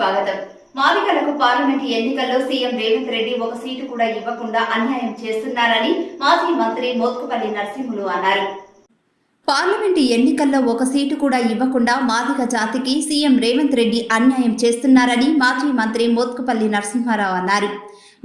స్వాగతం. మాదిగలకు పార్లమెంట్ ఎన్నికల్లో సీఎం రేవంత్ రెడ్డి ఒక సీటు కూడా ఇవ్వకుండా అన్యాయం చేస్తున్నారని మాజీ మంత్రి మోత్కుపల్లి నరసింహులు అన్నారు. పార్లమెంటు ఎన్నికల్లో ఒక సీటు కూడా ఇవ్వకుండా మాదిగ జాతికి సీఎం రేవంత్ రెడ్డి అన్యాయం చేస్తున్నారని మాజీ మంత్రి మోత్కుపల్లి నరసింహారావు అన్నారు.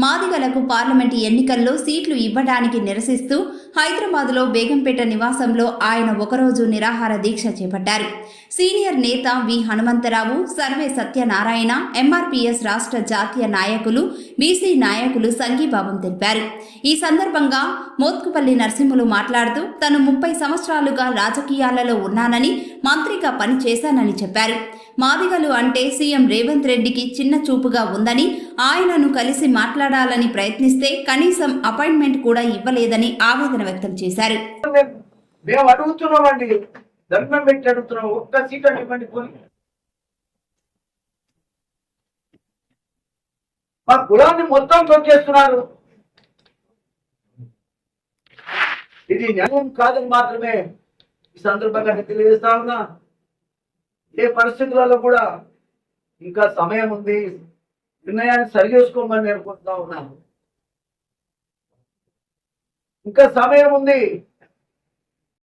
మాదిగలకు పార్లమెంటు ఎన్నికల్లో సీట్లు ఇవ్వడానికి నిరసిస్తూ హైదరాబాద్లో బేగంపేట నివాసంలో ఆయన ఒకరోజు నిరాహార దీక్ష చేపట్టారు. సీనియర్ నేత వి హనుమంతరావు, సర్వే సత్యనారాయణ, ఎంఆర్పీఎస్ రాష్ట్ర జాతీయ నాయకులు, బీసీ నాయకులు సంఘీభావం తెలిపారు. ఈ సందర్భంగా మోత్కుపల్లి నరసింహులు మాట్లాడుతూ తాను 30 సంవత్సరాలుగా రాజకీయాలలో ఉన్నానని, మంత్రిగా పనిచేశానని చెప్పారు. మాదిగలు అంటే సీఎం రేవంత్ రెడ్డికి చిన్న చూపుగా ఉందని, ఆయనను కలిసి మాట్లాడాలని ప్రయత్నిస్తే కనీసం అపాయింట్మెంట్ కూడా ఇవ్వలేదని ఆవేదన వ్యక్తం చేశారు. మేము అడుగుతున్నామండి, దండం పెట్టి అడుగుతున్నాం, ఒక్క సీట్ ఇవ్వండి. మా కులాన్ని మొత్తం తొక్కేస్తున్నారు. ఇది న్యాయం కాదని మాత్రమే ఈ సందర్భంగా తెలియజేస్తా ఉన్నా. ఏ పరిస్థితులలో కూడా ఇంకా సమయం ఉంది, నిర్ణయాన్ని సరిచేసుకోమని నేను కోరుతా ఉన్నాను. ఇంకా సమయం ఉంది.